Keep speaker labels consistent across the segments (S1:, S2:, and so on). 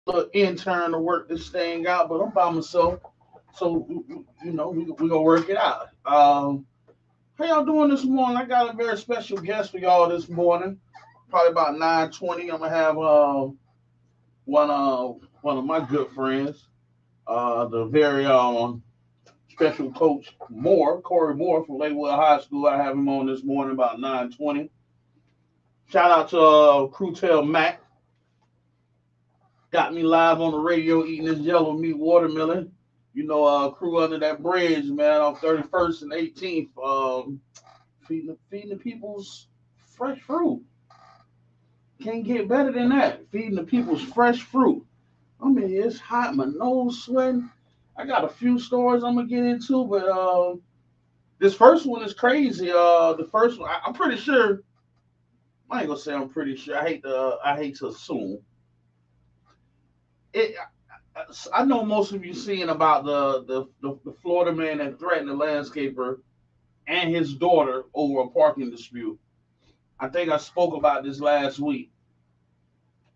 S1: little intern to work this thing out, but I'm by myself. So, we gonna work it out. How y'all doing this morning? I got a very special guest for y'all this morning. Probably about 9:20. I'm gonna have one one of my good friends, the very special coach Moore, Cory Moore from Lakewood High School. I have him on this morning about 9:20. Shout out to Crewtail Mac. Got me live on the radio eating this yellow meat watermelon. Crew under that bridge, man, on 31st and 18th, feeding the people's fresh fruit. Can't get better than that. Feeding the people's fresh fruit. I mean, it's hot, my nose sweating. I got a few stories I'm gonna get into, but this first one is crazy. The first one, I'm pretty sure. I ain't gonna say I'm pretty sure. I hate to assume. It. I know most of you seen about the Florida man that threatened the landscaper and his daughter over a parking dispute. I think I spoke about this last week.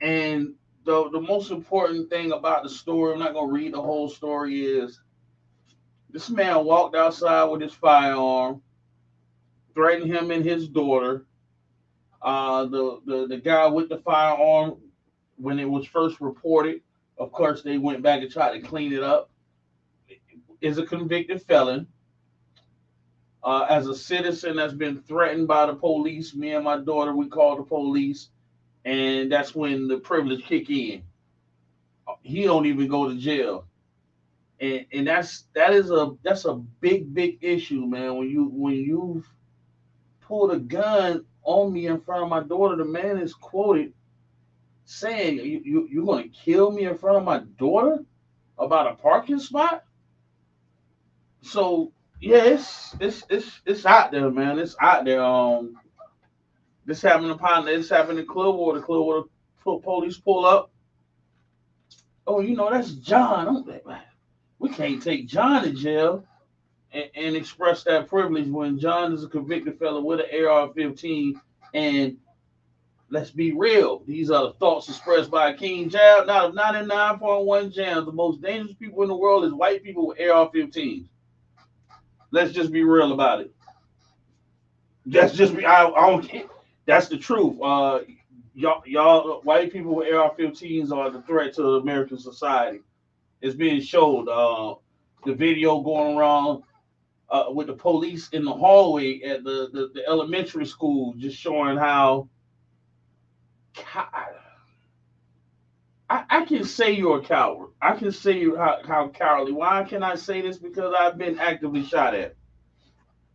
S1: And the most important thing about the story, I'm not gonna read the whole story, is this man walked outside with his firearm, threatened him and his daughter. The guy with the firearm, when it was first reported, of course they went back and tried to clean it up, is a convicted felon. As a citizen that's been threatened by the police, me and my daughter, we called the police, and that's when the privilege kick in. He don't even go to jail, and that's a big issue, man. When you pulled a gun on me in front of my daughter, the man is quoted saying, you're gonna kill me in front of my daughter about a parking spot. So yeah, it's out there, man. It's out there. This happened in Clearwater. Clearwater police pull up. Oh, that's John. We can't take John to jail and express that privilege when John is a convicted felon with an AR-15. And let's be real, these are the thoughts expressed by a King Jab. Out of 99.1 jams, the most dangerous people in the world is white people with AR-15s. Let's just be real about it. That's just be. I don't. That's the truth. Y'all, white people with AR-15s are the threat to American society. It's being showed. The video going around with the police in the hallway at the elementary school, just showing how. I can say you're a coward. I can say you how cowardly. Why can I say this? Because I've been actively shot at.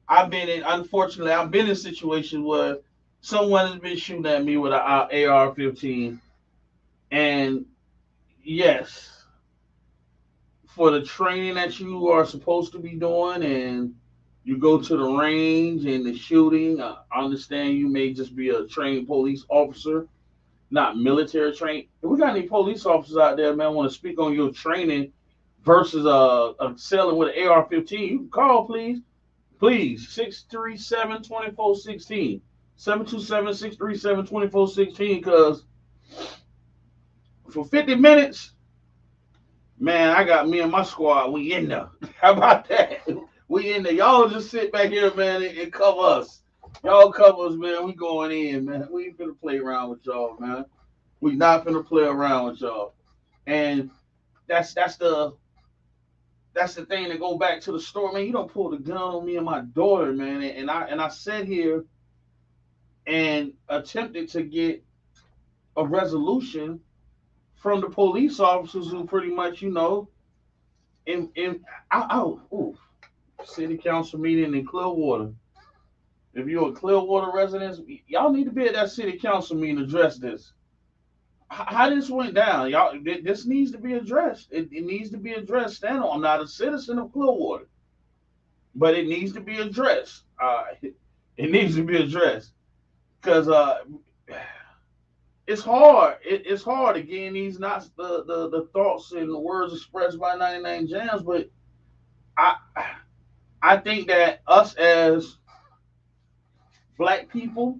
S1: Unfortunately, I've been in situations where someone has been shooting at me with an AR-15. And yes, for the training that you are supposed to be doing, and you go to the range and the shooting, I understand you may just be a trained police officer, not military trained. If we got any police officers out there, man, want to speak on your training versus selling with an AR-15, you can call, please. Please, 637-2416. 727-637-2416, because for 50 minutes, man, I got me and my squad. We in there. How about that? We in there. Y'all just sit back here, man, and cover us. Y'all cover us, man. We going in, man. We ain't finna play around with y'all, man. We not finna play around with y'all. And that's the thing to go back to the story, man. You don't pull the gun on me and my daughter, man. And I sat here and attempted to get a resolution from the police officers who pretty much, in city council meeting in Clearwater. If you're a Clearwater resident, y'all need to be at that city council meeting to address this. How this went down, y'all. This needs to be addressed. It needs to be addressed. I'm not a citizen of Clearwater, but it needs to be addressed. It needs to be addressed because it's hard. It's hard again. These not the thoughts and the words expressed by 99 Jams, but I I think that us as black people,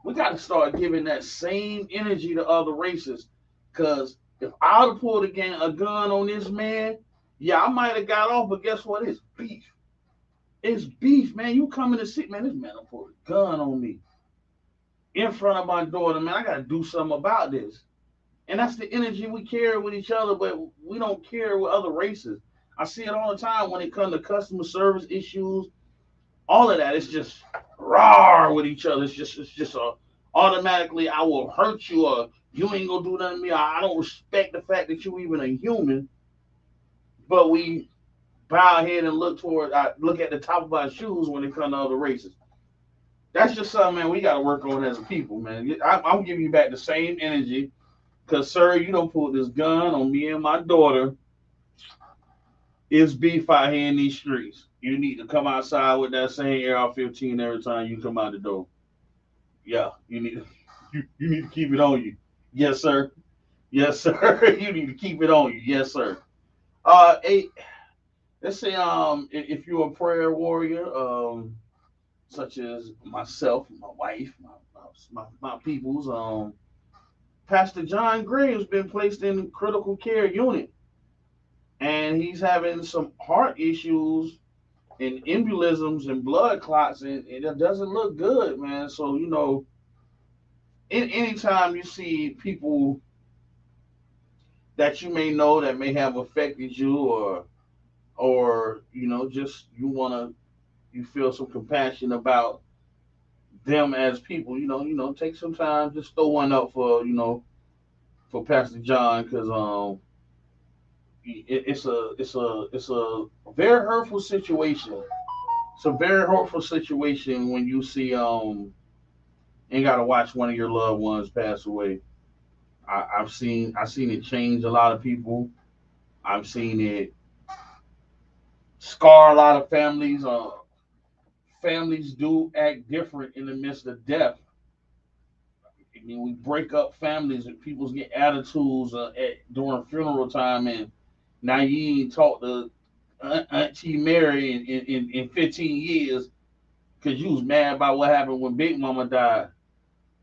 S1: we got to start giving that same energy to other races, because If I would have pulled a gun on this man, yeah, I might have got off, but guess what? It's beef. It's beef, man. You coming to see, man, this man pulled a gun on me in front of my daughter, man. I got to do something about this. And that's the energy we carry with each other, but we don't carry with other races. I see it all the time when it comes to customer service issues, all of that. It's just raw with each other. It's just a automatically I will hurt you or you ain't gonna do nothing to me. I don't respect the fact that you even a human, but we bow our head and look at the top of our shoes when it comes to other races. That's just something, man, we got to work on as a people, man. I'm giving you back the same energy because, sir, you don't pull this gun on me and my daughter. It's beef out here in these streets. You need to come outside with that same AR-15 every time you come out the door. Yeah, you need to keep it on you. Yes, sir. Yes, sir. You need to keep it on you. Yes, sir. Let's say if you're a prayer warrior, such as myself, my wife, my peoples, Pastor John Gray has been placed in critical care unit, and he's having some heart issues and embolisms and blood clots, and it doesn't look good, man. So anytime you see people that you may know that may have affected you, or just you feel some compassion about them as people, take some time, just throw one up for Pastor John, because it's a very hurtful situation. It's a very hurtful situation when you see and gotta watch one of your loved ones pass away. I've seen it change a lot of people. I've seen it scar a lot of families. Families do act different in the midst of death. I mean, we break up families and people get attitudes during funeral time, and now you ain't talked to Auntie Mary in 15 years because you was mad about what happened when Big Mama died.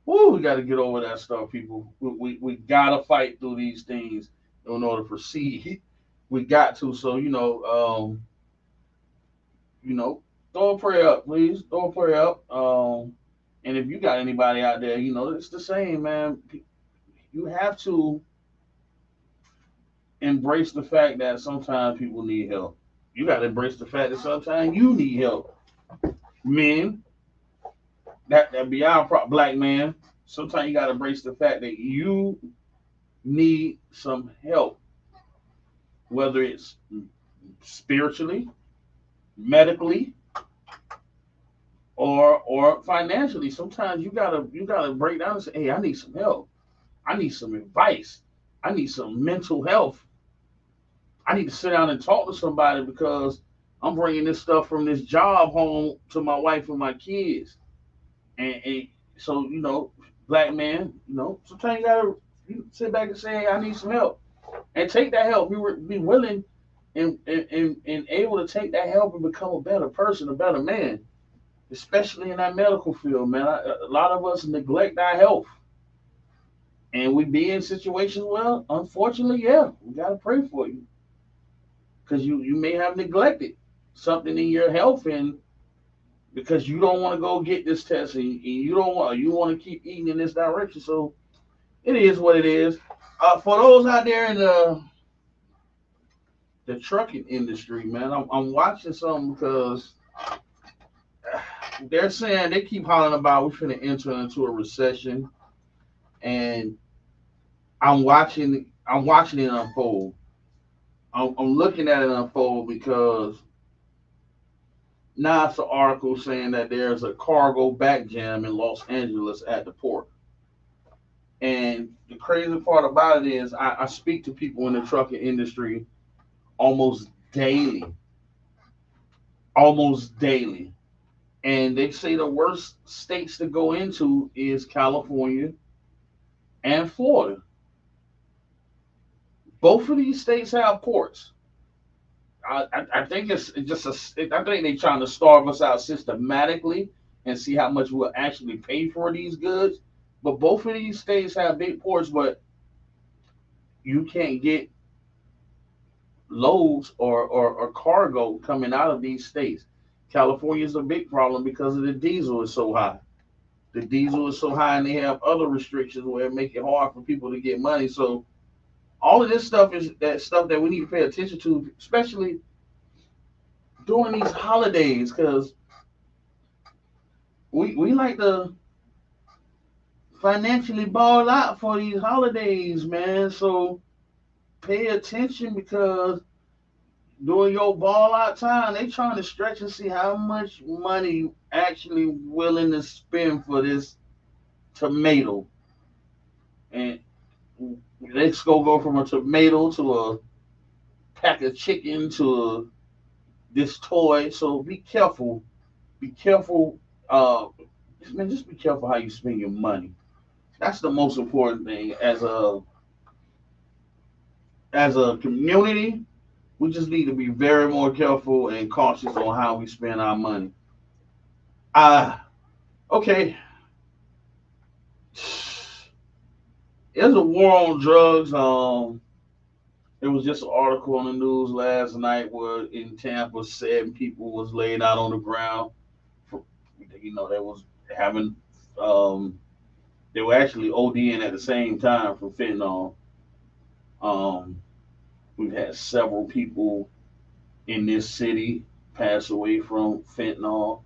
S1: Woo, we got to get over that stuff, people. We got to fight through these things in order to proceed. We got to. So, throw a prayer up, please. Throw a prayer up. And if you got anybody out there, it's the same, man. You have to embrace the fact that sometimes people need help. You got to embrace the fact that sometimes you need help. Men, that be our problem. Black man, sometimes you got to embrace the fact that you need some help, whether it's spiritually, medically, or financially. Sometimes you gotta break down and say, hey, I need some help. I need some advice. I need some mental health. I need to sit down and talk to somebody because I'm bringing this stuff from this job home to my wife and my kids. And so, black man, sometimes you gotta sit back and say, hey, I need some help. And take that help. Be willing and able to take that help and become a better person, a better man. Especially in that medical field, man. A lot of us neglect our health. And we be in situations, well, unfortunately, yeah, we got to pray for you. Because you may have neglected something in your health, and because you don't want to go get this test, and you want to keep eating in this direction. So it is what it is. For those out there in the trucking industry, man, I'm watching something because they're saying, they keep hollering about we're finna enter into a recession, and I'm watching it unfold. I'm looking at it unfold because now it's an article saying that there's a cargo back jam in Los Angeles at the port. And the crazy part about it is I speak to people in the trucking industry almost daily. Almost daily. And they say the worst states to go into is California and Florida. Both of these states have ports. I think it's just I think they're trying to starve us out systematically and see how much we'll actually pay for these goods. But both of these states have big ports. But you can't get loads or cargo coming out of these states. California is a big problem because of the diesel is so high. The diesel is so high, and they have other restrictions where it make it hard for people to get money. So all of this stuff is that stuff that we need to pay attention to, especially during these holidays, because we like to financially ball out for these holidays, man. So pay attention because during your ball out time, they trying to stretch and see how much money you actually willing to spend for this tomato. And let's go from a tomato to a pack of chicken to this toy. So be careful. Be careful. Uh, man, just be careful how you spend your money. That's the most important thing as a community. We just need to be very more careful and cautious on how we spend our money. Okay. There's a war on drugs. There was just an article on the news last night where in Tampa, 7 people was laid out on the ground. For, they was having, um, they were actually ODing at the same time from fentanyl. Um, we've had several people in this city pass away from fentanyl.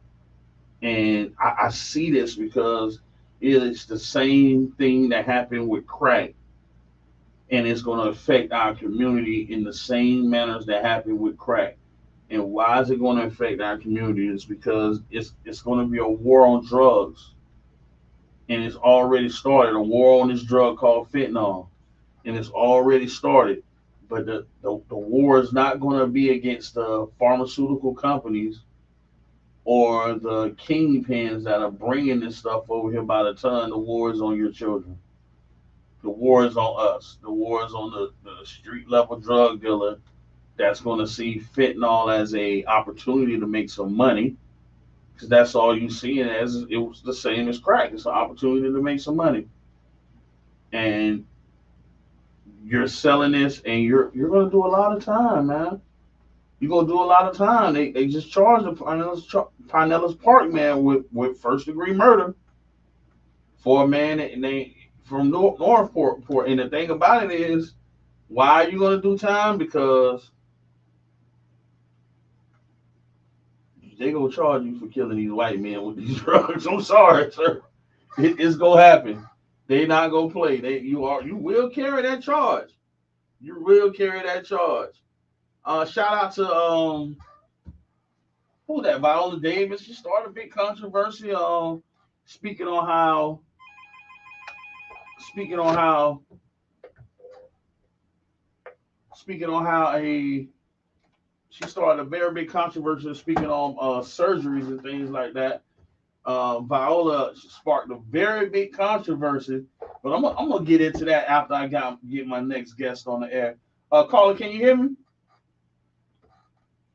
S1: And I see this because it's the same thing that happened with crack, and it's going to affect our community in the same manners that happened with crack. And why is it going to affect our community? Is because it's going to be a war on drugs, and it's already started. A war on this drug called fentanyl, and it's already started. But the war is not going to be against the pharmaceutical companies or the kingpins that are bringing this stuff over here by the ton. The war is on your children. The war is on us. The war is on the street level drug dealer that's going to see fentanyl as a opportunity to make some money, because that's all you see it as. It was the same as crack. It's an opportunity to make some money, and you're selling this, and you're going to do a lot of time, man. You're going to do a lot of time. They just charged the Pinellas Park man with first degree murder for a man and they from Northport. And the thing about it is, why are you going to do time? Because they gonna charge you for killing these white men with these drugs. I'm sorry, sir. It's gonna happen. They not gonna play. You will carry that charge. You will carry that charge. Shout out to who that Viola Davis. She started a big controversy. Speaking on how speaking on how speaking on how a she started a very big controversy speaking on surgeries and things like that. Viola sparked a very big controversy, but I'm gonna get into that after get my next guest on the air. Caller, can you hear me?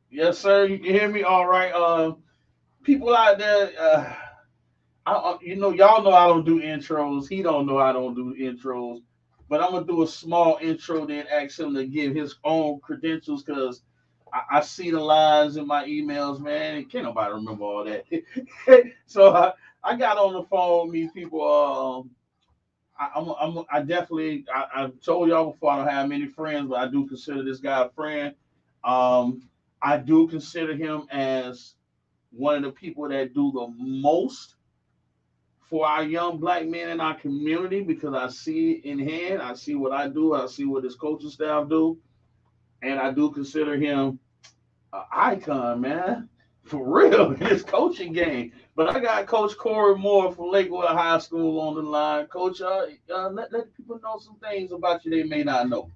S1: Yes, sir. You can hear me. All right. People out there, y'all know I don't do intros. He don't know I don't do intros, but I'm gonna do a small intro, then ask him to give his own credentials because I see the lines in my emails, man. Can't nobody remember all that. So I got on the phone with these people. I definitely, I've told y'all before, I don't have many friends, but I do consider this guy a friend. I do consider him as one of the people that do the most for our young black men in our community because I see it in hand. I see what I do. I see what his coaching staff do. And I do consider him an icon, man, for real, in his coaching game. But I got Coach Cory Moore from Lakewood High School on the line. Coach, let people know some things about you they may not know.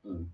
S1: Mm.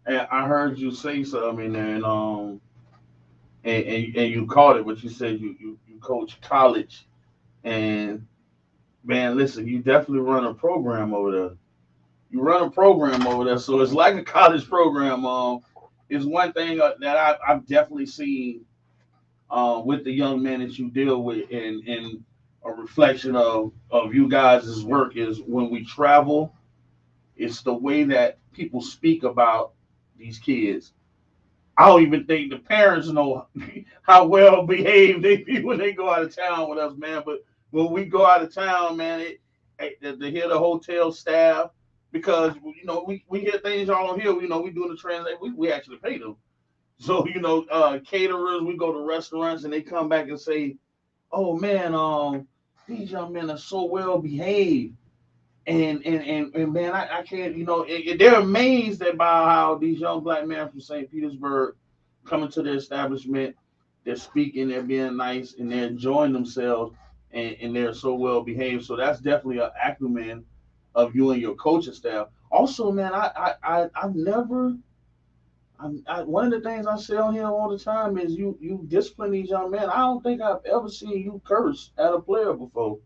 S1: And I heard you say something, and you caught it, but you said you coach college, and man, listen, you definitely run a program over there. You run a program over there, so it's like a college program. Is one thing that I've definitely seen with the young men that you deal with, and a reflection of you guys' work is when we travel, it's the way that people speak about these kids. I don't even think the parents know how well behaved they be when they go out of town with us, man. But when we go out of town, man, to hear the hotel staff, because we hear things y'all don't hear. We doing the translate. We actually pay them. So caterers, we go to restaurants and they come back and say, "Oh man, these young men are so well behaved." And man, I can't, they're amazed about how these young black men from St. Petersburg coming to the establishment, they're speaking, they're being nice, and they're enjoying themselves, and they're so well behaved. So that's definitely an acumen of you and your coaching staff. Also, man, I've never. One of the things I say on here all the time is you discipline these young men. I don't think I've ever seen you curse at a player before.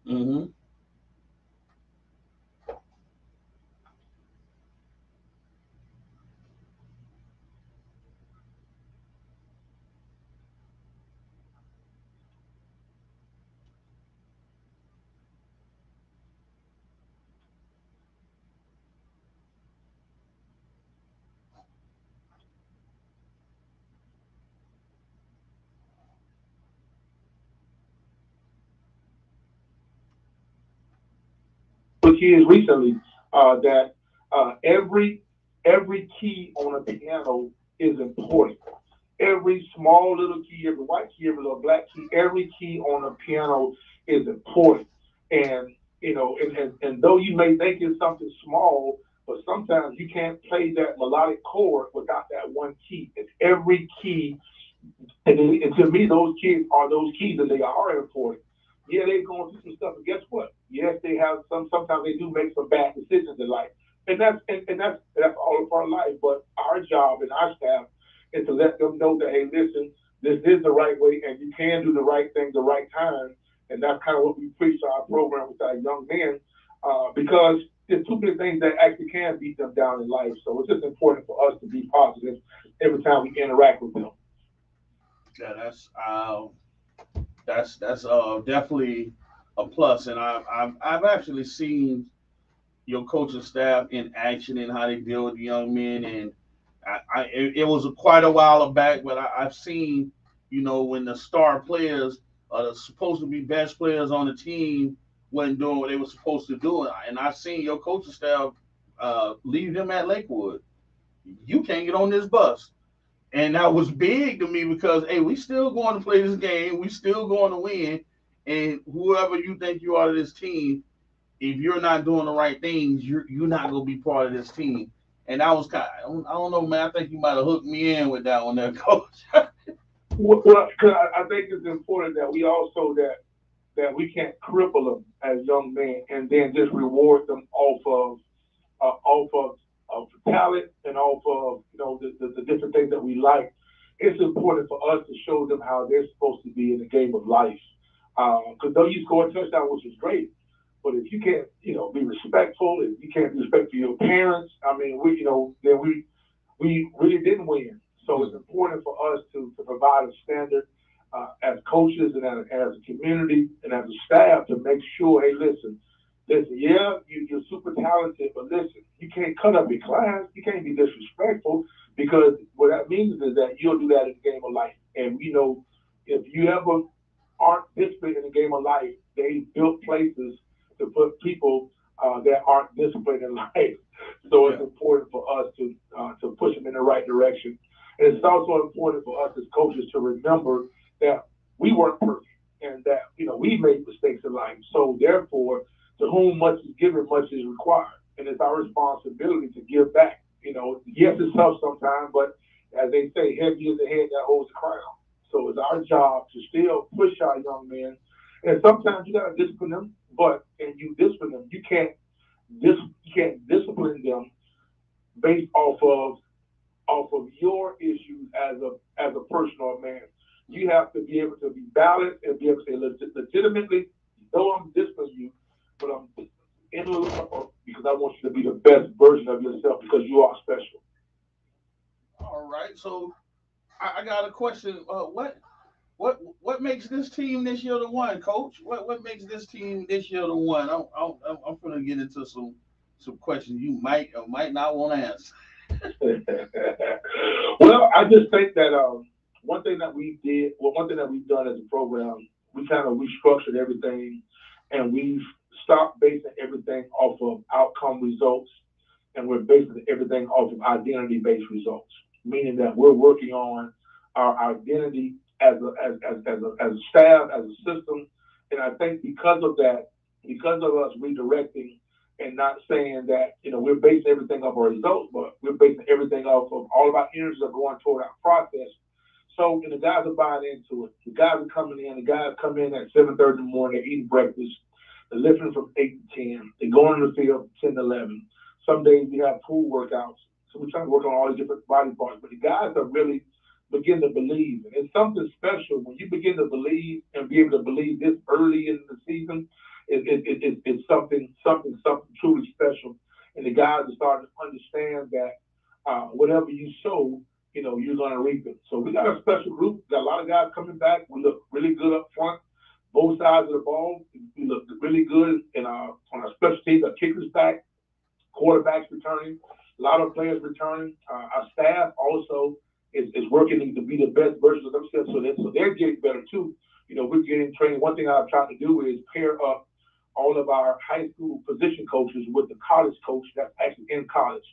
S1: Mm-hmm.
S2: For kids recently that every key on a piano is important. Every small little key, every white key, every little black key, every key on a piano is important. And and though you may think it's something small, but sometimes you can't play that melodic chord without that one key. It's every key, and to me, those kids are those keys, and they are important. Yeah, they're going through some stuff, but guess what? Yes, they have some. Sometimes they do make some bad decisions in life, and that's all of our life. But our job and our staff is to let them know that, hey, listen, this is the right way, and you can do the right thing the right time, and that's kind of what we preach to our program with our young men, because there's too many things that actually can beat them down in life. So it's just important for us to be positive every time we interact with them.
S1: Yeah, that's definitely a plus, and I've actually seen your coaching staff in action and how they deal with the young men, and it was quite a while back, but I've seen when the star players are the supposed to be best players on the team wasn't doing what they were supposed to do, and I've seen your coaching staff leave them at Lakewood. You can't get on this bus. And that was big to me because hey, we still going to play this game, we still going to win, and whoever you think you are to this team, if you're not doing the right things, you're not gonna be part of this team. And that was kind of, I don't know, man. I think you might have hooked me in with that one there, coach.
S2: Well, 'cause I think it's important that we also that we can't cripple them as young men and then just reward them off of talent and off of the different things that we like. It's important for us to show them how they're supposed to be in the game of life. Because though you score a touchdown, which is great, but if you can't be respectful, if you can't be respectful to your parents, I mean then we really didn't win. So it's important for us to provide a standard as coaches and as a community and as a staff to make sure, hey, listen, yeah, you're super talented, but listen, you can't cut up your class. You can't be disrespectful because what that means is that you'll do that in the game of life. And if you ever aren't disciplined in the game of life, they built places to put people that aren't disciplined in life. So it's
S1: Yeah,
S2: important for us to push them in the right direction. And it's also important for us as coaches to remember that we weren't perfect and that we made mistakes in life. So therefore, to whom much is given, much is required, and it's our responsibility to give back. Yes, it's tough sometimes, but as they say, heavy is the head that holds the crown. So it's our job to still push our young men, and sometimes you gotta discipline them. But and you discipline them, you can't discipline them based off of your issues as a person or a man. You have to be able to be balanced and be able to say legitimately, though I'm disciplining you, but I'm in because I want you to be the best version of yourself because you are special.
S1: all right. So I got a question. What makes this team this year the one, Coach? What makes this team this year the one? I'm gonna get into some questions you might or might not want to answer.
S2: Well, I just think that one thing that we've done as a program, we kind of restructured everything, and we've stopped basing everything off of outcome results, and we're basing everything off of identity-based results, meaning that we're working on our identity as a staff, as a system, and I think because of that, because of us redirecting and not saying that we're basing everything off our results, but we're basing everything off of all of our energies are going toward our process. So the guys are buying into it. The guys are coming in. The guys come in at 7:30 in the morning. They're eating breakfast. They're lifting from 8 to 10. They're going to the field 10 to 11. Some days we have pool workouts. So we're trying to work on all these different body parts. But the guys are really begin to believe. And it's something special when you begin to believe and be able to believe this early in the season. It's something truly special. And the guys are starting to understand that whatever you sow, you're going to reap it. So we got a special group. We got a lot of guys coming back. We look really good up front, both sides of the ball. We look really good on our special teams. Our kickers back, quarterbacks returning, a lot of players returning. Our staff also is working to be the best version of themselves, so they're getting better too. We're getting trained. One thing I'm trying to do is pair up all of our high school position coaches with the college coach that's actually in college.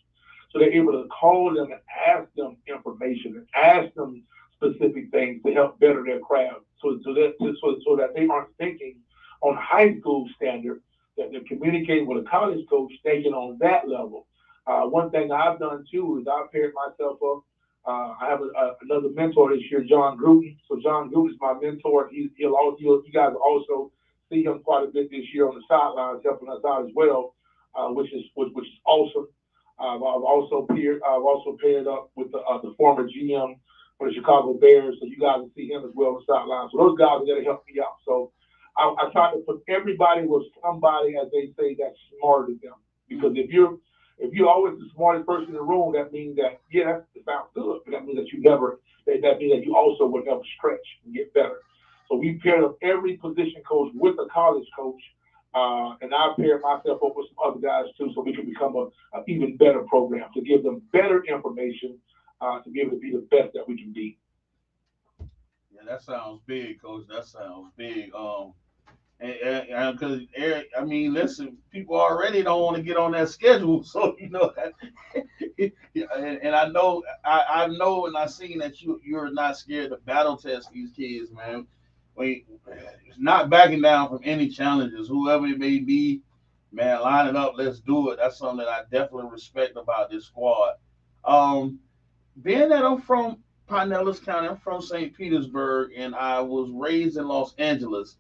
S2: So they're able to call them and ask them information and ask them specific things to help better their craft. So that they aren't thinking on a high school standard, that they're communicating with a college coach thinking on that level. One thing I've done too is I've paired myself up. I have another mentor this year, John Gruden. So John Gruden is my mentor. You guys will also see him quite a bit this year on the sidelines, helping us out as well, which is awesome. I've also paired up with the former GM for the Chicago Bears, so you guys will see him as well on the sidelines. So those guys are going to help me out. So I try to put everybody with somebody, as they say, that's smarter than them. Because if you're always the smartest person in the room, that means that that sounds good, but that means that that means that you also will never stretch and get better. So we paired up every position coach with a college coach, and I paired myself up with some other guys too, so we can become an even better program to give them better information to be able to be the best that we can be.
S1: Yeah, that sounds big, Coach. That sounds big. Because I mean, listen, people already don't want to get on that schedule, so and I know, and I seen that you're not scared to battle test these kids, man. Wait, not backing down from any challenges, whoever it may be, man. Line it up, let's do it. That's something that I definitely respect about this squad. Um, Being that I'm from Pinellas County, I'm from St. Petersburg, and I was raised in Los Angeles,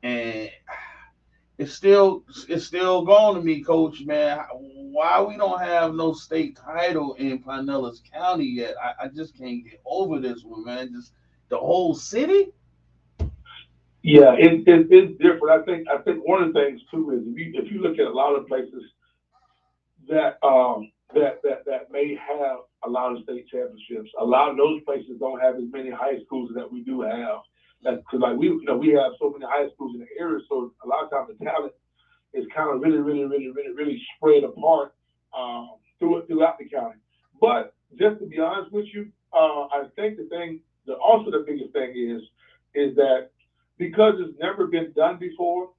S1: and it's still going to me, Coach. Man, why we don't have no state title in Pinellas County yet? I just can't get over this one, man. Just the whole city.
S2: Yeah, it's different. I think one of the things too is if you look at a lot of places that may have a lot of state championships, a lot of those places don't have as many high schools that we do have. That's because like we have so many high schools in the area, so a lot of times the talent is kind of really spread apart throughout the county. But just to be honest with you, I think also the biggest thing is that because it's never been done before,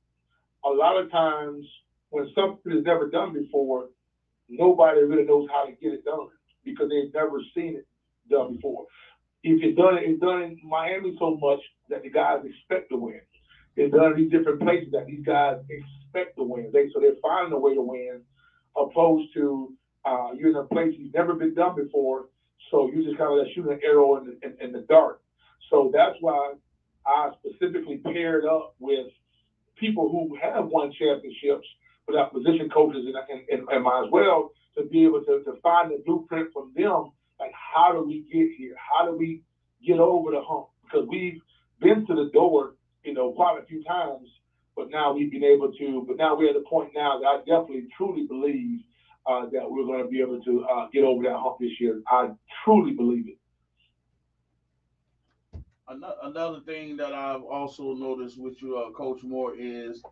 S2: a lot of times when something is never done before, nobody really knows how to get it done because they've never seen it done before. If it's done in Miami so much that the guys expect to win. It's done in these different places that these guys expect to win. So they're finding a way to win, opposed to you're in a place you've never been done before. So you just kind of like shooting an arrow in the dark. So that's why I specifically paired up with people who have won championships with our position coaches and might as well to be able to find the blueprint from them. Like, how do we get here? How do we get over the hump? Because we've been to the door, quite a few times, but now we've been able to. But now we're at the point now that I definitely, truly believe that we're going to be able to get over that hump this year. I truly believe it.
S1: Another thing that I've also noticed with you, Coach Moore, is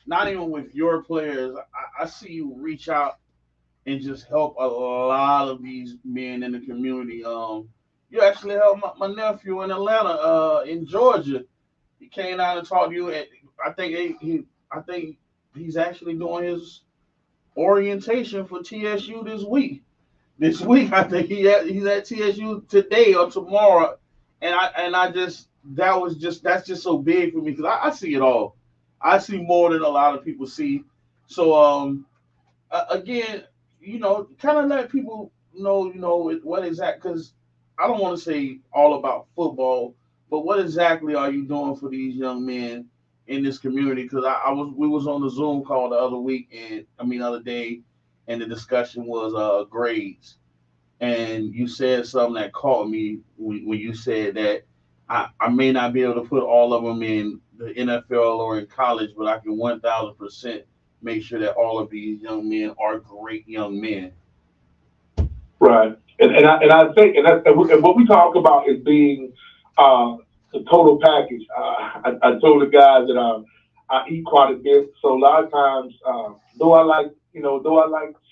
S1: not even with your players. I see you reach out and just help a lot of these men in the community. You actually helped my nephew in Atlanta, in Georgia. He came out and talked to you. And I think he's actually doing his orientation for TSU this week. This week, I think he's at TSU today or tomorrow, and I just that's just so big for me because I see it all. I see more than a lot of people see. So again, kind of let people know, what exactly, because I don't want to say all about football, but what exactly are you doing for these young men in this community? Because we was on the Zoom call the other week, and I mean, the other day, and the discussion was grades, and you said something that caught me when you said that I may not be able to put all of them in the NFL or in college, but I can 1,000% make sure that all of these young men are great young men.
S2: Right. And I think and what we talk about is being the total package. I told the guys that I eat quite a bit, so a lot of times, though I like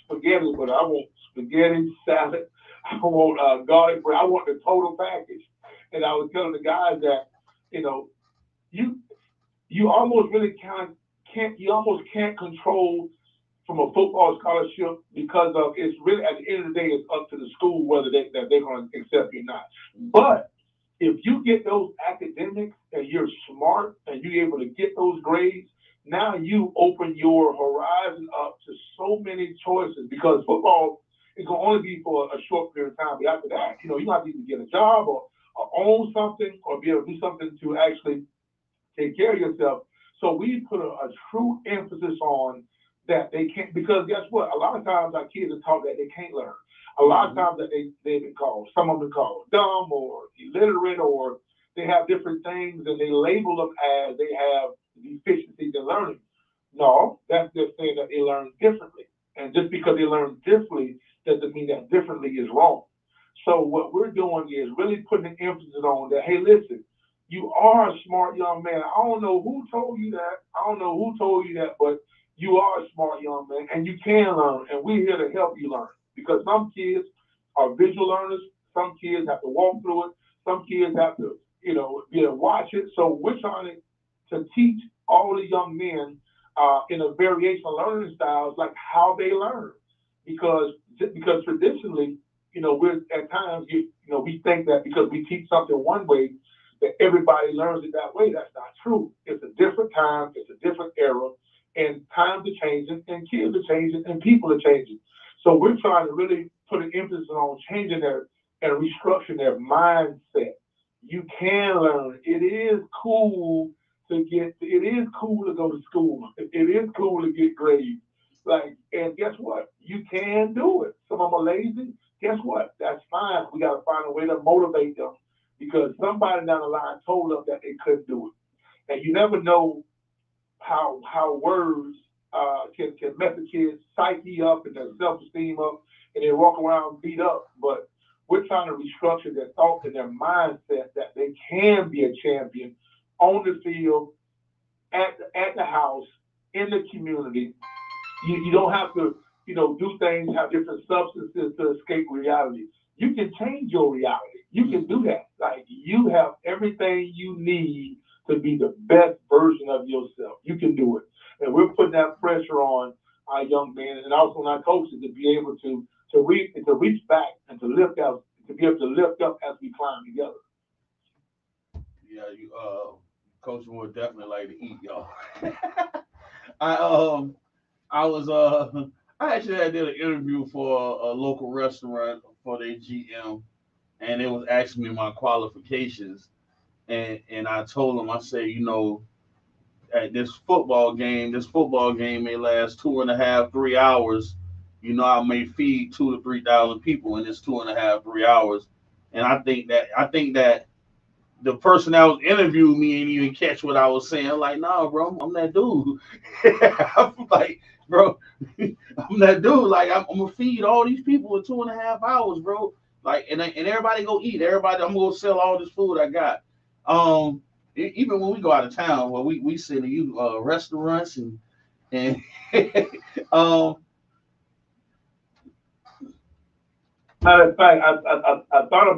S2: spaghetti, but I want spaghetti, salad, I want garlic bread, I want the total package. And I was telling the guys that you know you you almost really can't you almost can't control from a football scholarship because of it's really at the end of the day it's up to the school whether that they're going to accept you or not. But if you get those academics and you're smart and you're able to get those grades, now you open your horizon up to so many choices because football is going to only be for a short period of time. But after that, you have to either get a job or own something or be able to do something to actually take care of yourself. So we put a true emphasis on that they can't because guess what? A lot of times our kids are taught that they can't learn. A lot of
S1: Mm-hmm.
S2: times that they've been called, some of them called dumb or illiterate or they have different things and they label them as they have deficiencies in learning. No, that's just saying that they learn differently. And just because they learn differently doesn't mean that differently is wrong. So what we're doing is really putting an emphasis on that, hey, listen, you are a smart young man. I don't know who told you that. I don't know who told you that, but you are a smart young man and you can learn. And we're here to help you learn because some kids are visual learners. Some kids have to walk through it. Some kids have to, be able to watch it. So we're trying to to teach all the young men in a variation of learning styles, like how they learn. Because traditionally, we're at times, we think that because we teach something one way, that everybody learns it that way. That's not true. It's a different time. It's a different era. And times are changing, and kids are changing, and people are changing. So we're trying to really put an emphasis on changing their and restructuring their mindset. You can learn. It is cool it is cool to go to school. It is cool to get grades. Like, and guess what? You can do it. Some of them are lazy. Guess what? That's fine. We got to find a way to motivate them because somebody down the line told them that they couldn't do it. And you never know how words can mess a kid's psyche up and their self-esteem up, and they walk around beat up. But we're trying to restructure their thoughts and their mindset that they can be a champion on the field, at the house, in the community. You don't have to, do things, have different substances to escape reality. You can change your reality. You can do that. Like, you have everything you need to be the best version of yourself. You can do it. And we're putting that pressure on our young men and also on our coaches to be able to reach back and to lift up, to be able to lift up as we climb together.
S1: Yeah, Coach would definitely like to eat, y'all. I I was I actually did an interview for a local restaurant for their GM, and it was asking me my qualifications, and I told them, I said, at this football game may last 2.5, 3 hours. I may feed 2 to 3 thousand people in this 2.5, 3 hours, and I think that the person that was interviewing me ain't even catch what I was saying. I'm like, nah, bro, I'm that dude. I'm like, bro, I'm that dude. Like, I'm gonna feed all these people in 2.5 hours, bro. Like, and everybody go eat. Everybody, I'm gonna sell all this food I got. Even when we go out of town, well, we sit in restaurants and um,
S2: Matter of fact, I thought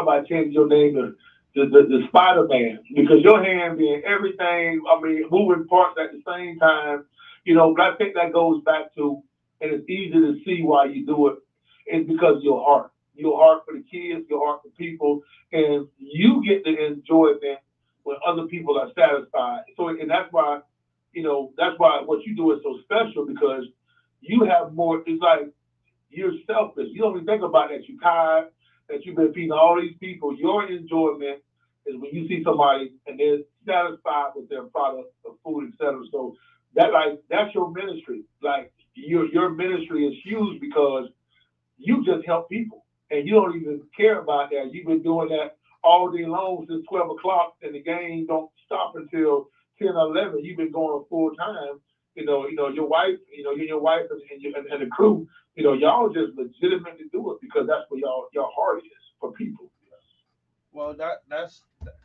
S2: about changing your name to the Spider Man because your hand being everything. I mean, moving parts at the same time. But I think that goes back to, and it's easy to see why you do it. It's because of your heart for the kids, your heart for people, and you get the enjoyment when other people are satisfied. So, and that's why what you do is so special because you have more. It's like you're selfish. You don't even think about that. You're tired, that you've been feeding all these people. Your enjoyment is when you see somebody and they're satisfied with their product of food, etc. So that's your ministry. Like your ministry is huge because you just help people and you don't even care about that. You've been doing that all day long since 12 o'clock and the game don't stop until 10 or 11. You've been going full time. Your wife, you and your wife and the crew, y'all just legitimately do it because that's what your heart is for people.
S1: well,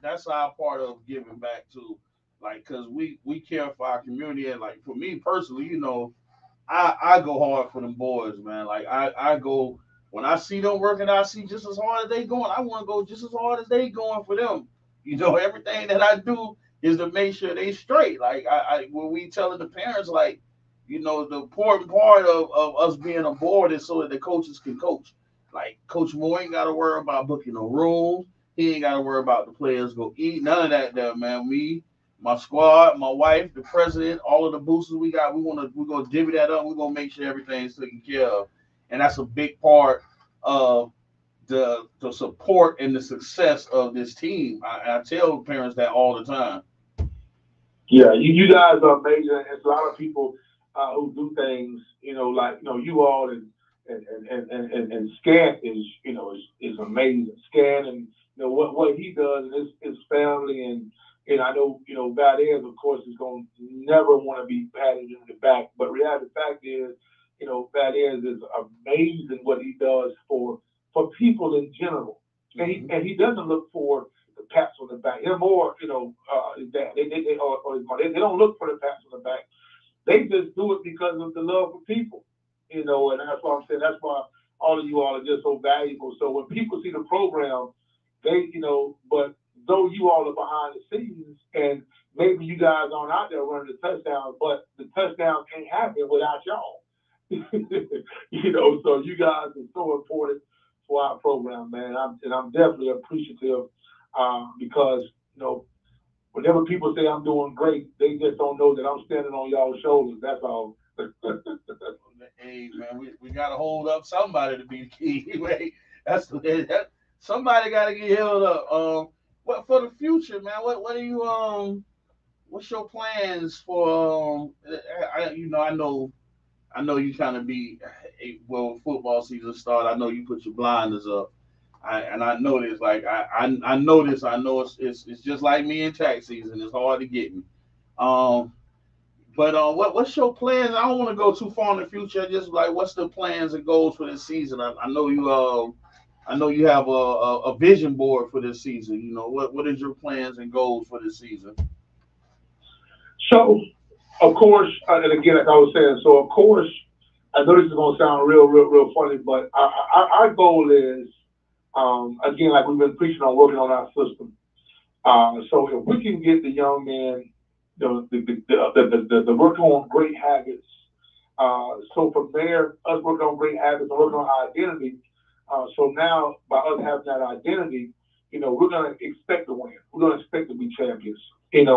S1: that's our part of giving back to, like, cause we care for our community, and like for me personally, I go hard for them boys, man. Like I go when I see them working, I see just as hard as they going. I want to go just as hard as they going for them. Everything that I do is to make sure they straight. Like I when we telling the parents, like, the important part of us being a board is so that the coaches can coach. Like Coach Moore ain't got to worry about booking no rooms. He ain't got to worry about the players go eat. None of that there, man. Me, my squad, my wife, the president, all of the boosters we got, we're gonna divvy that up. We're gonna make sure everything's taken care of, and that's a big part of the support and the success of this team. I tell parents that all the time.
S2: Yeah, you guys are amazing. There's a lot of people who do things, like you all and Scan is amazing. Scan and what he does and his family and I know Valdez of course is going to never want to be patted in the back, but reality the fact is Valdez is amazing what he does for people in general, and he doesn't look for the pats on the back. They're more that they don't look for the pats on the back. They just do it because of the love for people, and that's why I'm saying that's why all of you all are just so valuable. So when people see the program, but though you all are behind the scenes and maybe you guys aren't out there running the touchdowns, but the touchdowns can't happen without y'all. So you guys are so important for our program, man. I'm definitely appreciative because whenever people say I'm doing great, they just don't know that I'm standing on y'all's shoulders. That's all.
S1: Hey man, we gotta hold up somebody to be the key. Right? That somebody gotta get held up. What for the future, man? What are you what's your plans for I know you kind of be well football season start. I know you put your blinders up. I know this like I know this. I know it's just like me in tax season. It's hard to get me. Um, but what's your plans? I don't want to go too far in the future. Just like what's the plans and goals for this season? I know you I know you have a vision board for this season. What is your plans and goals for this season?
S2: So, of course, and again, like I was saying, so of course, I know this is going to sound real, real, real funny, but our goal is, again, like we've been preaching on working on our system. So if we can get the young men, the working on great habits. So from there, us working on great habits and working on our identity. So now, by us having that identity, we're going to expect to win. We're going to expect to be champions. And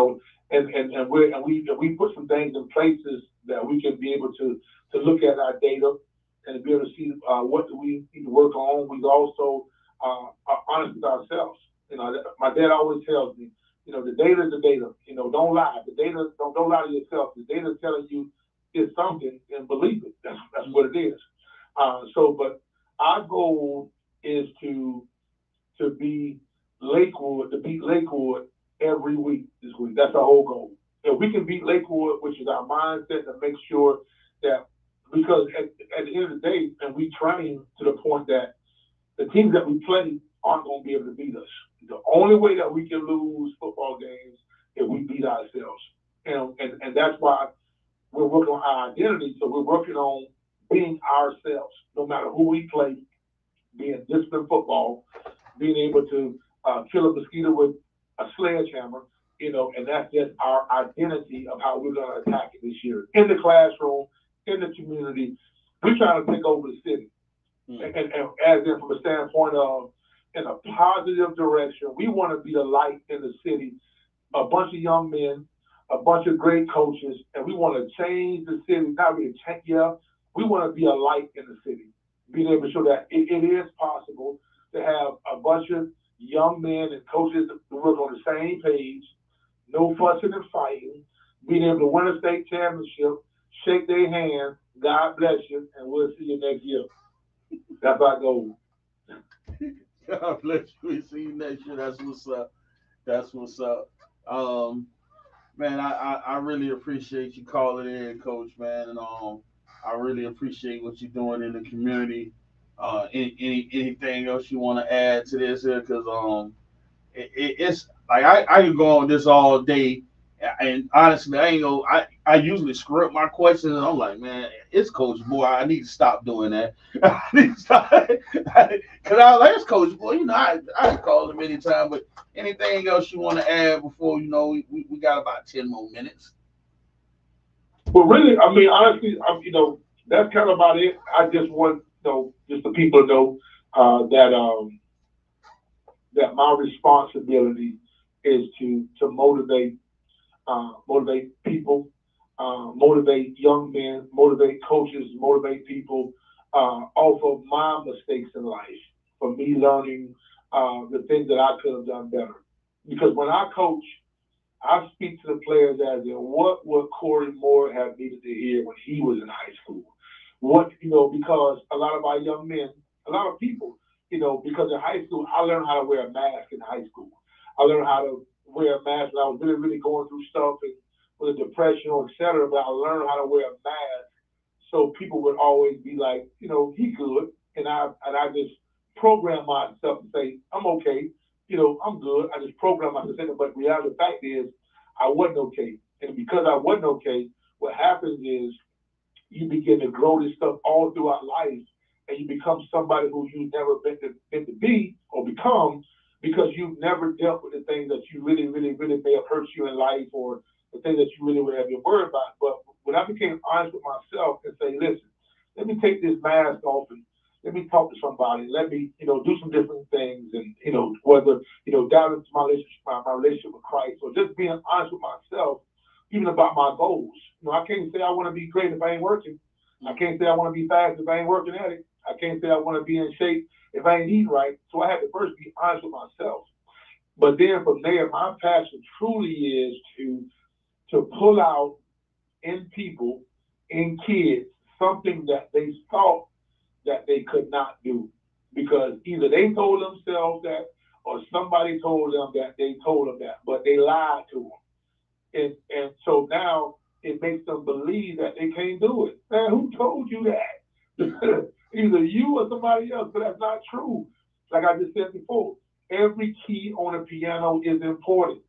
S2: we put some things in places that we can be able to look at our data and be able to see what do we need to work on. We also are honest with ourselves. My dad always tells me, the data is the data. Don't lie. The data don't lie to yourself. The data is telling you it's something and believe it. That's what it is. But our goal is to be Lakewood, to beat Lakewood every week this week. That's our whole goal. If we can beat Lakewood, which is our mindset to make sure that, because at the end of the day, and we train to the point that the teams that we play aren't going to be able to beat us. The only way that we can lose football games is we beat ourselves. And that's why we're working on our identity. So we're working on being ourselves, no matter who we play, being disciplined football, being able to kill a mosquito with a sledgehammer, and that's just our identity of how we're going to attack it this year. In the classroom, in the community, we're trying to take over the city. And as in from a standpoint of in a positive direction, we want to be the light in the city, a bunch of young men, a bunch of great coaches, and we want to change the city, not really change, we want to be a light in the city, being able to show that it is possible to have a bunch of young men and coaches that work on the same page, no fussing and fighting, being able to win a state championship, shake their hand, God bless you, and we'll see you next year. That's our goal.
S1: God bless you. We see you next year. That's what's up. That's what's up. Um, Man, I really appreciate you calling in, Coach, man, and I really appreciate what you're doing in the community. Anything else you want to add to this here? Because it's like I can go on this all day, and honestly, I ain't know. I usually script my questions, and I'm like, man, it's Coach Boy. I need to stop doing that. I need to stop because I was like, it's Coach Boy. I called him anytime, but anything else you want to add before we got about 10 more minutes?
S2: But really, I mean, honestly, that's kind of about it. I just want just the people to know that my responsibility is to motivate people, motivate young men, motivate coaches, motivate people off of my mistakes in life, for me learning the things that I could have done better. Because when I coach, I speak to the players as in what would Cory Moore have needed to hear when he was in high school? Because a lot of our young men, a lot of people, because in high school, I learned how to wear a mask in high school. I learned how to wear a mask when I was really, really going through stuff and with a depression or et cetera, but I learned how to wear a mask so people would always be like, he good. And I just program myself to say, I'm okay. I'm good. I just program myself to say that. But the reality of the fact is, I wasn't okay. And because I wasn't okay, what happens is you begin to grow this stuff all throughout life, and you become somebody who you've never been to be or become because you've never dealt with the things that you really, really, really may have hurt you in life, or the things that you really would have been worried about. But when I became honest with myself and say, listen, let me take this mask off and let me talk to somebody. Let me, do some different things, and whether dive into my relationship with Christ, or just being honest with myself, even about my goals. I can't say I want to be great if I ain't working. I can't say I want to be fast if I ain't working at it. I can't say I want to be in shape if I ain't eating right. So I had to first be honest with myself. But then from there, my passion truly is to pull out in people, in kids, something that they thought that they could not do, because either they told themselves that, or somebody told them that they told them that, but they lied to them. And so now it makes them believe that they can't do it. Man, who told you that? Either you or somebody else, but that's not true. Like I just said before, every key on a piano is important.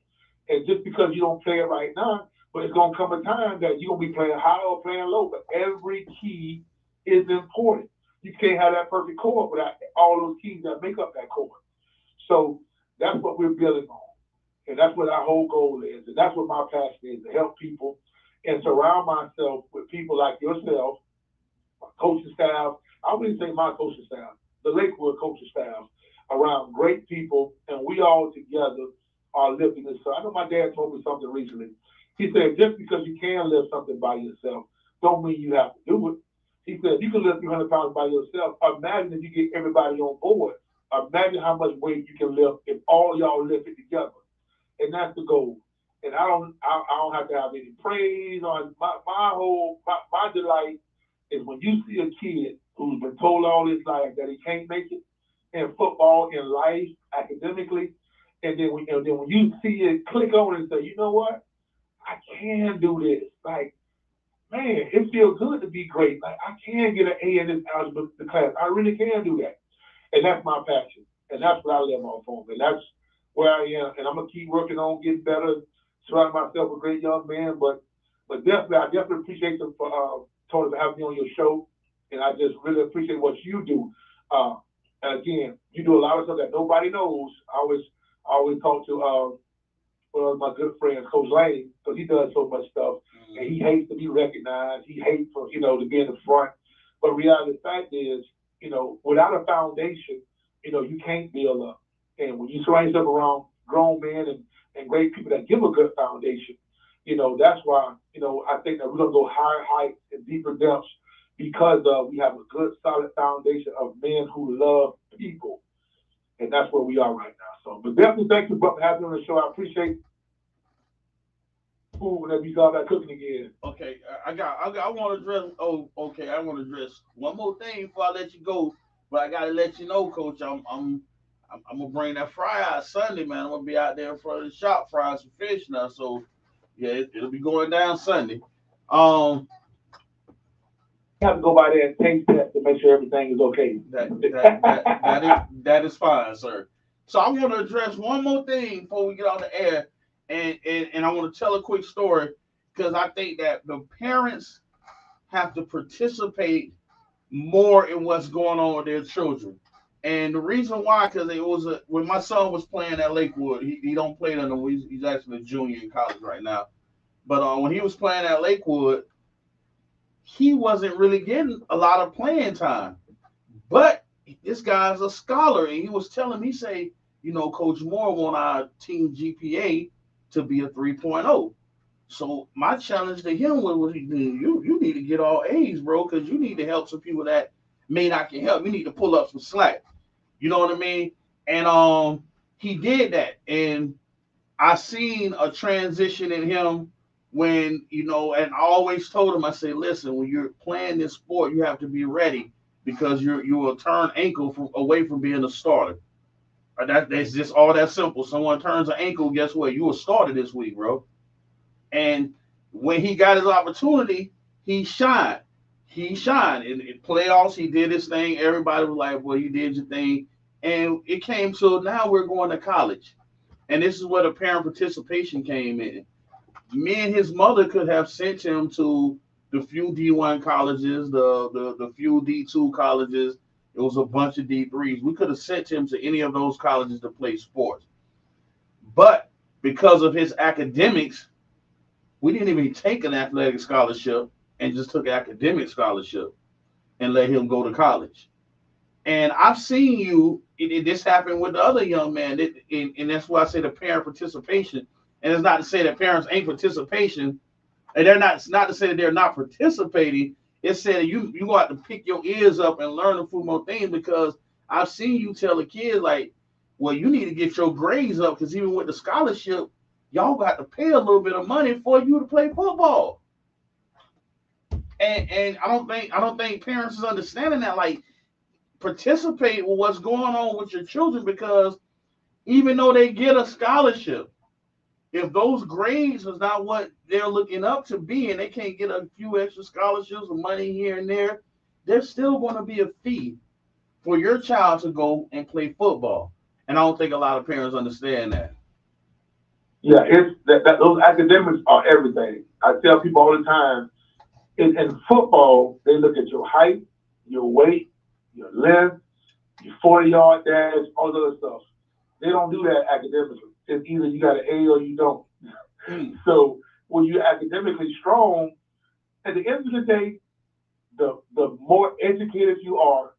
S2: And just because you don't play it right now, but it's going to come a time that you're going to be playing high or playing low, but every key is important. You can't have that perfect chord without all those keys that make up that chord. So that's what we're building on. And that's what our whole goal is. And that's what my passion is, to help people and surround myself with people like yourself, my coaching staff. I wouldn't say my coaching staff, the Lakewood coaching staff, around great people, and we all together are lifting this. So I know my dad told me something recently. He said, just because you can lift something by yourself, don't mean you have to do it. He said, you can lift 300 pounds by yourself. Imagine if you get everybody on board. Imagine how much weight you can lift if all y'all lift it together. And that's the goal. And I don't have to have any praise on my delight is when you see a kid who's been told all his life that he can't make it in football, in life, academically, and then when you see it click on and say, you know what, I can do this. Like, man, it feels good to be great. Like, I can get an A in this algebra class. I really can do that. And that's my passion. And that's what I live off of. And that's where I am. And I'm going to keep working on getting better, surrounding myself with great young men. But definitely, I definitely appreciate them for Tony, for having me on your show. And I just really appreciate what you do. And again, you do a lot of stuff that nobody knows. I always talk to one of my good friends, Coach Lane, because he does so much stuff, and he hates to be recognized. He hates for to be in the front. But reality, the fact is, without a foundation, you can't build up. And when you surround yourself around grown men and great people that give a good foundation, that's why I think that we're gonna go higher heights and deeper depths, because we have a good, solid foundation of men who love people. And that's where we are right now. So, but definitely thank you for having me on the show. I appreciate food whenever you got that cooking again.
S1: Okay, I want to address. Oh, okay, I want to address one more thing before I let you go. But I gotta let you know, Coach, I'm gonna bring that fry out Sunday, man. I'm gonna be out there in front of the shop frying some fish now. So yeah, it'll be going down Sunday. Um,
S2: You have to go by there and taste that to make sure everything is okay.
S1: that is fine, sir. So I want to address one more thing before we get on the air, and I want to tell a quick story, because I think that the parents have to participate more in what's going on with their children. And the reason why, because it was when my son was playing at Lakewood, he don't play no more. He's actually a junior in college right now. But when he was playing at Lakewood, he wasn't really getting a lot of playing time. But this guy's a scholar, and he was telling me, say, Coach Moore want our team GPA to be a 3.0. So my challenge to him was you need to get all A's, bro, because you need to help some people that may not can help. You need to pull up some slack. You know what I mean? And he did that, and I seen a transition in him when, and I always told him, I say, listen, when you're playing this sport, you have to be ready, because you will turn ankle away from being a starter. That's just all that simple. Someone turns an ankle, guess what? You a starter this week, bro. And when he got his opportunity, he shined. He shined. In playoffs, he did his thing. Everybody was like, well, you did your thing. And it came to now we're going to college. And this is where the parent participation came in. Me and his mother could have sent him to the few D1 colleges, the few D2 colleges, It was a bunch of D3s. We could have sent him to any of those colleges to play sports. But because of his academics, we didn't even take an athletic scholarship and just took an academic scholarship and let him go to college. And I've seen this happened with the other young man. And that's why I say the parent participation. And it's not to say that parents ain't participation. And they're not, it's not to say that they're not participating. It's saying you got to pick your ears up and learn a few more things, because I've seen you tell the kids, like, well, you need to get your grades up, because even with the scholarship, y'all got to pay a little bit of money for you to play football. And I don't think parents is understanding that. Like, participate with what's going on with your children, because even though they get a scholarship, if those grades is not what they're looking up to be, and they can't get a few extra scholarships or money here and there, there's still going to be a fee for your child to go and play football. And I don't think a lot of parents understand that.
S2: Yeah, it's that those academics are everything. I tell people all the time, in football, they look at your height, your weight, your length, your 40-yard dash, all the other stuff. They don't do that academically. It's either you got an A or you don't. So when you're academically strong, at the end of the day, the more educated you are,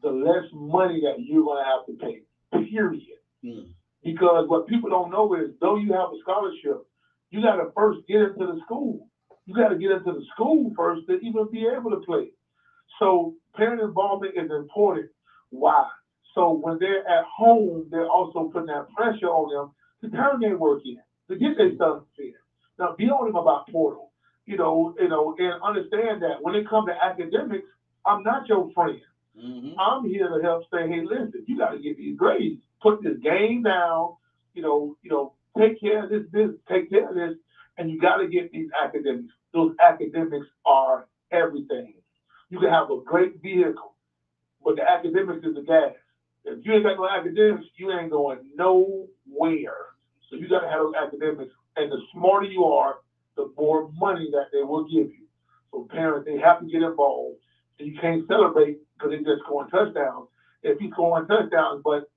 S2: the less money that you're going to have to pay, period.
S1: Mm.
S2: Because what people don't know is, though you have a scholarship, you got to first get into the school. You got to get into the school first to even be able to play. So parent involvement is important. Why? So when they're at home, they're also putting that pressure on them to turn their work in, to get their stuff in. Now, be on them about portal, and understand that when it comes to academics, I'm not your friend.
S1: Mm-hmm.
S2: I'm here to help say, hey, listen, you got to get these grades. Put this game down, take care of this, take care of this, and you got to get these academics. Those academics are everything. You can have a great vehicle, but the academics is the gas. If you ain't got no academics, you ain't going nowhere. So you got to have those academics. And the smarter you are, the more money that they will give you. So parents, they have to get involved. And you can't celebrate because they're just scoring touchdowns. If he's scoring touchdowns, but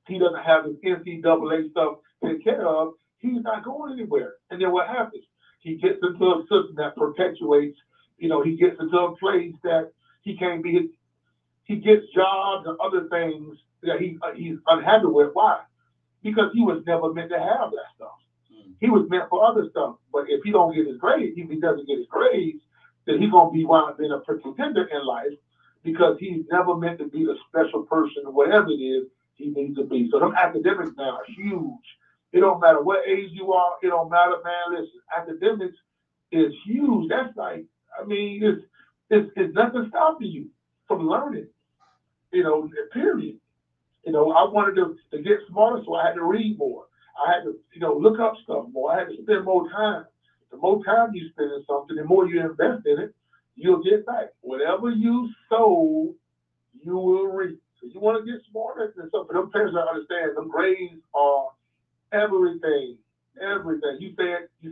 S2: he doesn't have his NCAA stuff taken care of, he's not going anywhere. And then what happens? He gets into a system that perpetuates, he gets into a place that he can't be. He gets jobs and other things that he's unhappy with. Why? Because he was never meant to have that stuff. He was meant for other stuff. But if he don't get his grades, if he doesn't get his grades, then he's going to be wound up being a pretender in life, because he's never meant to be the special person or whatever it is he needs to be. So them academics now are huge. It don't matter what age you are. It don't matter, man. Listen, academics is huge. That's like, it's nothing stopping you from learning, period. I wanted to get smarter, so I had to read more. I had to, look up stuff more. I had to spend more time. The more time you spend in something, the more you invest in it, you'll get back. Whatever you sow, you will reap. So you want to get smarter and stuff. But them parents don't understand. Them grades are everything. Everything. You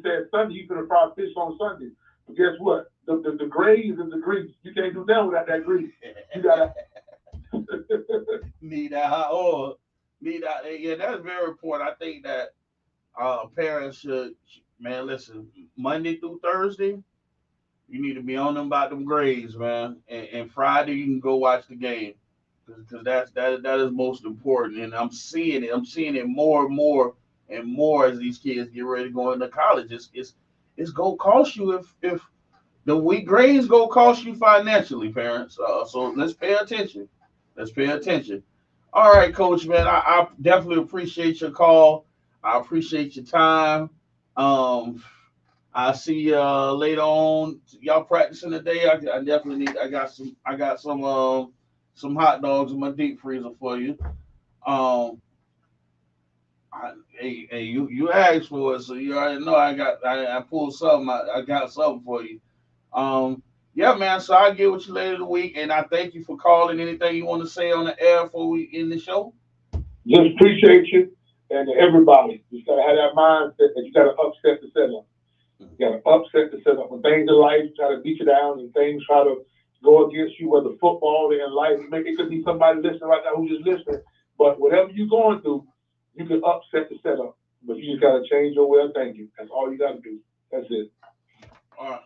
S2: said Sunday, you could have fried fish on Sunday. But guess what? The grades and the grease. You can't do that without that grease. You gotta
S1: Need that hot oil. Need that. Yeah, that's very important. I think that parents should, man, listen, Monday through Thursday, you need to be on them about them grades, man. And Friday, you can go watch the game, because that is most important. And I'm seeing it. I'm seeing it more and more and more as these kids get ready to go into college. It's gonna cost you if the weak grades gonna cost you financially, parents. So let's pay attention. Let's pay attention. All right, Coach, man. I definitely appreciate your call. I appreciate your time. Um, I see you later on. Y'all practicing today. I definitely need. I got some hot dogs in my deep freezer for you. Um, hey, you asked for it, so you already know I pulled something. I got something for you. Um, yeah, man. So I'll get with you later in the week, and I thank you for calling. Anything you want to say on the air before we end the show?
S2: just appreciate you. And everybody, you got to have that mindset that you got to upset the setup. You got to upset the setup. When things in life try to beat you down and things try to go against you, whether football or in life. Maybe it could be somebody listening right now who's just listening. But whatever you're going through, you can upset the setup. But you just got to change your way of thinking. That's all you got to do. That's it.
S1: All right.